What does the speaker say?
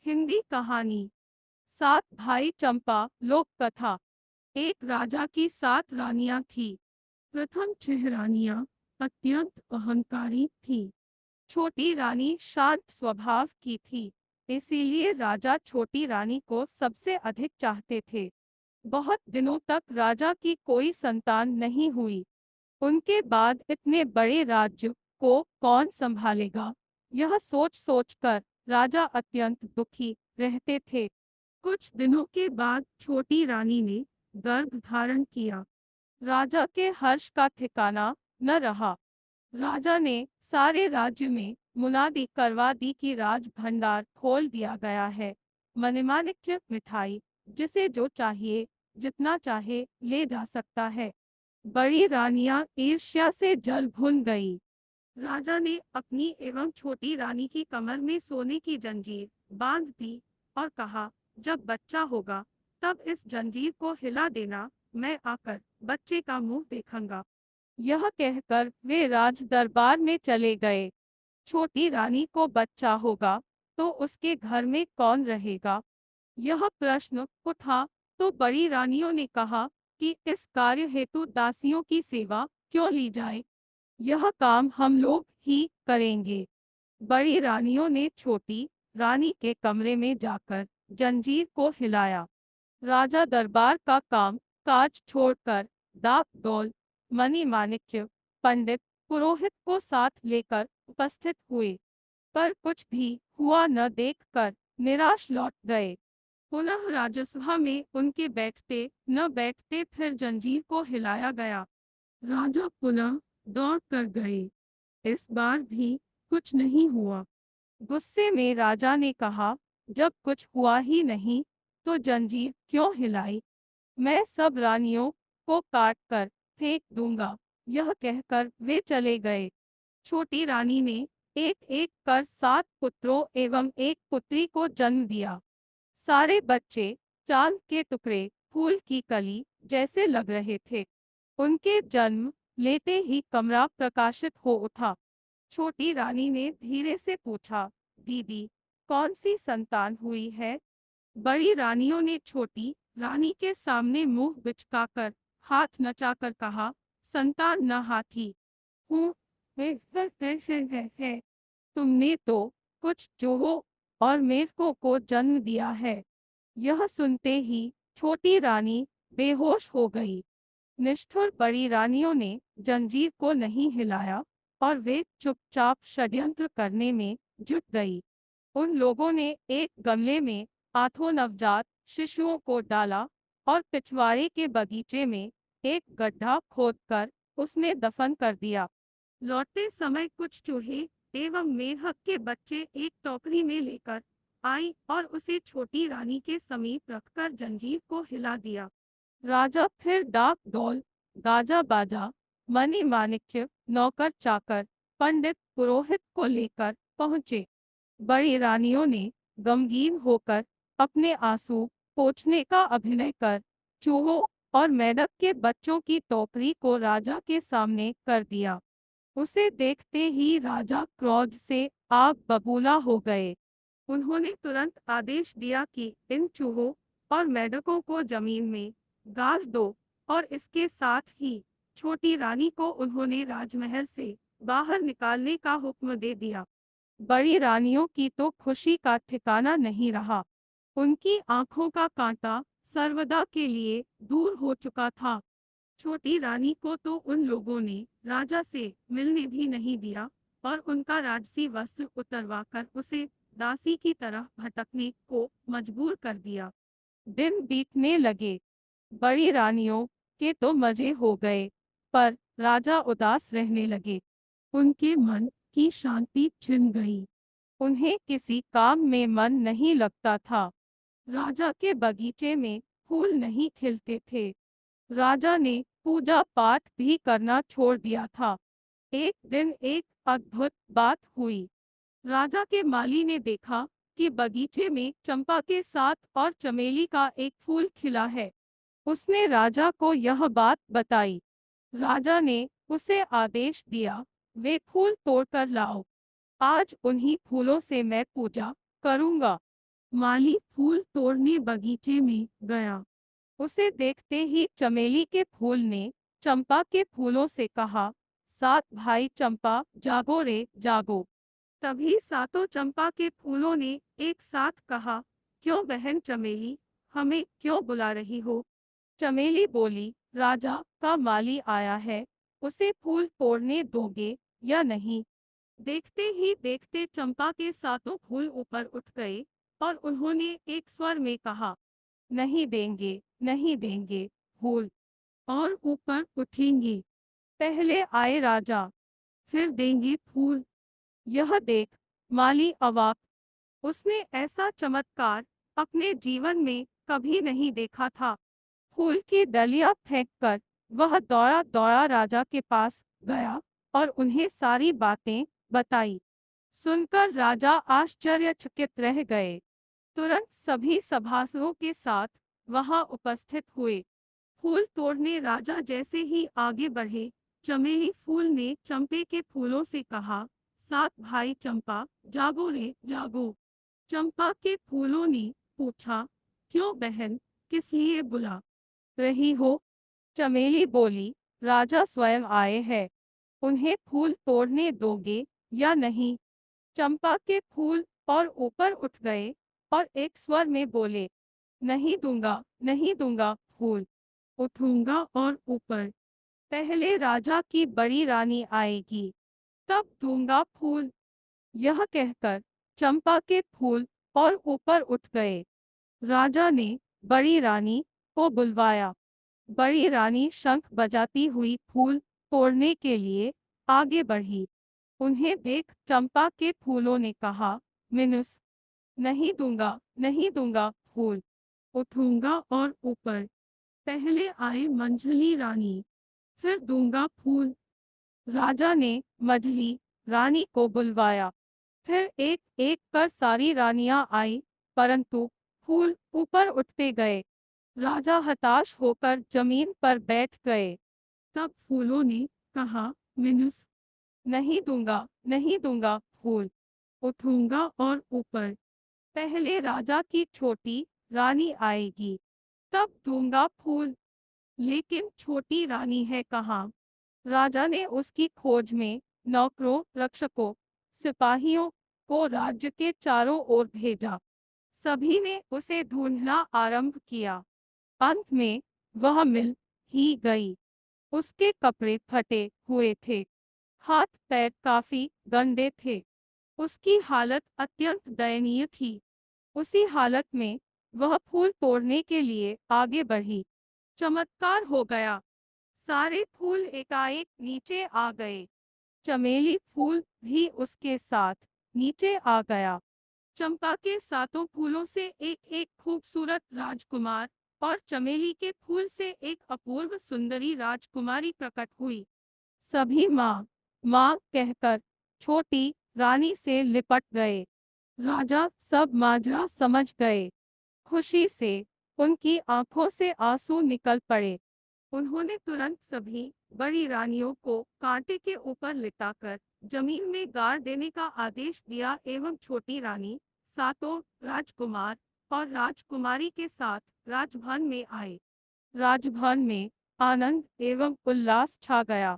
हिंदी कहानी। सात भाई चंपा लोक कथा। एक राजा की सात रानियां थी। प्रथम छह रानियां अत्यंत अहंकारी थी। छोटी रानी शांत स्वभाव की थी, इसीलिए राजा छोटी रानी को सबसे अधिक चाहते थे। बहुत दिनों तक राजा की कोई संतान नहीं हुई। उनके बाद इतने बड़े राज्य को कौन संभालेगा, यह सोच सोचकर राजा अत्यंत दुखी रहते थे। कुछ दिनों के बाद छोटी रानी ने गर्भ धारण किया। राजा के हर्ष का ठिकाना न रहा। राजा ने सारे राज्य में मुनादी करवा दी कि राज भंडार खोल दिया गया है। मनमानिक्य मिठाई, जिसे जो चाहिए जितना चाहे ले जा सकता है। बड़ी रानियां ईर्ष्या से जल भुन गई। राजा ने अपनी एवं छोटी रानी की कमर में सोने की जंजीर बांध दी और कहा, जब बच्चा होगा तब इस जंजीर को हिला देना, मैं आकर बच्चे का मुंह देखूंगा। यह कहकर वे राज दरबार में चले गए। छोटी रानी को बच्चा होगा तो उसके घर में कौन रहेगा, यह प्रश्न उठा। तो बड़ी रानियों ने कहा कि इस कार्य हेतु दासियों की सेवा क्यों ली जाए, यह काम हम लोग ही करेंगे। बड़ी रानियों ने छोटी रानी के कमरे में जाकर जंजीर को हिलाया। राजा दरबार का काम काज छोड़कर दाक डोल, मणि माणिक्य, पंडित, पुरोहित को साथ लेकर उपस्थित हुए, पर कुछ भी हुआ न देखकर निराश लौट गए। पुनः राजसभा में उनके बैठते न बैठते फिर जंजीर को हिलाया गया। राजा पुनः दौड़ कर गए। इस बार भी कुछ नहीं हुआ। गुस्से में राजा ने कहा, जब कुछ हुआ ही नहीं तो जंजीर क्यों हिलाई, मैं सब रानियों को काट कर फेंक दूंगा। यह कहकर वे चले गए। छोटी रानी ने एक एक कर सात पुत्रों एवं एक पुत्री को जन्म दिया। सारे बच्चे चांद के टुकड़े, फूल की कली जैसे लग रहे थे। उनके जन्म लेते ही कमरा प्रकाशित हो उठा। छोटी रानी ने धीरे से पूछा, दीदी, कौन सी संतान हुई है? बड़ी रानियों ने छोटी रानी के सामने मुंह बिचकाकर हाथ नचाकर कहा, संतान न हाथी हूँ, है। तुमने तो कुछ जोहो और मेढकों को जन्म दिया है। यह सुनते ही छोटी रानी बेहोश हो गई। निष्ठुर बड़ी रानियों ने जंजीर को नहीं हिलाया और वे चुपचाप षड्यंत्र करने में जुट गई। उन लोगों ने एक गमले में आठों नवजात शिशुओं को डाला और पिछवाड़े के बगीचे में एक गड्ढा खोदकर उसमें दफन कर दिया। लौटते समय कुछ चूहे एवं मेढक के बच्चे एक टोकरी में लेकर आई और उसे छोटी रानी के समीप रखकर जंजीर को हिला दिया। राजा फिर डाक डोल, गाजा बाजा, मणि माणिक्य, नौकर चाकर, पंडित पुरोहित को लेकर पहुंचे। बड़ी रानियों ने गमगीन होकर अपने आंसू पोंछने का अभिनय कर चूहों और मेढक के बच्चों की टोकरी को राजा के सामने कर दिया। उसे देखते ही राजा क्रोध से आग बबूला हो गए। उन्होंने तुरंत आदेश दिया कि इन चूहों और मेढकों को जमीन में गाड़ दो और इसके साथ ही छोटी रानी को उन्होंने राजमहल से बाहर निकालने का हुक्म दे दिया। बड़ी रानियों की तो खुशी का ठिकाना नहीं रहा। उनकी आंखों का कांटा सर्वदा के लिए दूर हो चुका था। छोटी रानी को तो उन लोगों ने राजा से मिलने भी नहीं दिया और उनका राजसी वस्त्र उतरवाकर उसे दासी की तरह भटकने को मजबूर कर दिया। दिन बीतने लगे। बड़ी रानियों के तो मजे हो गए, पर राजा उदास रहने लगे। उनके मन की शांति छिन गई। उन्हें किसी काम में मन नहीं लगता था। राजा के बगीचे में फूल नहीं खिलते थे। राजा ने पूजा पाठ भी करना छोड़ दिया था। एक दिन एक अद्भुत बात हुई। राजा के माली ने देखा कि बगीचे में चंपा के साथ और चमेली का एक फूल खिला है। उसने राजा को यह बात बताई। राजा ने उसे आदेश दिया, वे फूल तोड़कर लाओ। आज उन्हीं फूलों से मैं पूजा करूंगा। माली फूल तोड़ने बगीचे में गया। उसे देखते ही चमेली के फूल ने चंपा के फूलों से कहा, सात भाई चंपा जागो रे जागो। तभी सातों चंपा के फूलों ने एक साथ कहा, क्यों बहन चमेली, हमें क्यों बुला रही हो? चमेली बोली, राजा का माली आया है, उसे फूल तोड़ने दोगे या नहीं? देखते ही देखते चंपा के सातों फूल ऊपर उठ गए और उन्होंने एक स्वर में कहा, नहीं देंगे, नहीं देंगे फूल, और ऊपर उठेंगी। पहले आए राजा, फिर देंगे फूल। यह देख माली अवाक, उसने ऐसा चमत्कार अपने जीवन में कभी नहीं देखा था। फूल की डलियां फेंककर वह दौड़ा दौड़ा राजा के पास गया और उन्हें सारी बातें बताई। सुनकर राजा आश्चर्यचकित रह गए। तुरंत सभी सभासदों के साथ वहां उपस्थित हुए। फूल तोड़ने राजा जैसे ही आगे बढ़े, चमेली फूल ने चंपे के फूलों से कहा, सात भाई चंपा जागो रे जागो। चंपा के फूलों ने पूछा, क्यों बहन, किस लिए बुला रही हो? चमेली बोली, राजा स्वयं आए हैं, उन्हें फूल तोड़ने दोगे या नहीं? चंपा के फूल और ऊपर उठ गए और एक स्वर में बोले, नहीं दूंगा, नहीं दूंगा फूल, उठूंगा और ऊपर। पहले राजा की बड़ी रानी आएगी, तब दूंगा फूल। यह कहकर चंपा के फूल और ऊपर उठ गए। राजा ने बड़ी रानी को बुलवाया। बड़ी रानी शंख बजाती हुई फूल तोड़ने के लिए आगे बढ़ी। उन्हें देख चंपा के फूलों ने कहा, मिनुस, नहीं दूंगा, नहीं दूंगा फूल, उठूंगा और ऊपर। पहले आए मंझली रानी, फिर दूंगा फूल। राजा ने मझली रानी को बुलवाया। फिर एक एक कर सारी रानियां आई, परंतु फूल ऊपर उठते गए। राजा हताश होकर जमीन पर बैठ गए। तब फूलों ने कहा, मिनुस, नहीं दूंगा, नहीं दूंगा फूल, उठूंगा और ऊपर। पहले राजा की छोटी रानी आएगी, तब दूंगा फूल। लेकिन छोटी रानी है कहाँ? राजा ने उसकी खोज में नौकरों, रक्षकों, सिपाहियों को राज्य के चारों ओर भेजा। सभी ने उसे ढूंढना आरंभ किया। अंत में वह मिल ही गई। उसके कपड़े फटे हुए थे, हाथ पैर काफी गंदे थे। उसकी हालत अत्यंत दयनीय थी। उसी हालत में वह फूल तोड़ने के लिए आगे बढ़ी। चमत्कार हो गया, सारे फूल एकाएक नीचे आ गए। चमेली फूल भी उसके साथ नीचे आ गया। चंपा के सातों फूलों से एक एक खूबसूरत राजकुमार और चमेली के फूल से एक अपूर्व सुंदरी राजकुमारी प्रकट हुई। सभी माँ माँ कहकर छोटी रानी से लिपट गए। राजा सब माजरा समझ गए। खुशी से उनकी आंखों से आंसू निकल पड़े। उन्होंने तुरंत सभी बड़ी रानियों को कांटे के ऊपर लिटाकर जमीन में गाड़ देने का आदेश दिया एवं छोटी रानी सातों राजकुमार और राजकुमारी के साथ राजभवन में आए। राजभवन में आनंद एवं उल्लास छा गया।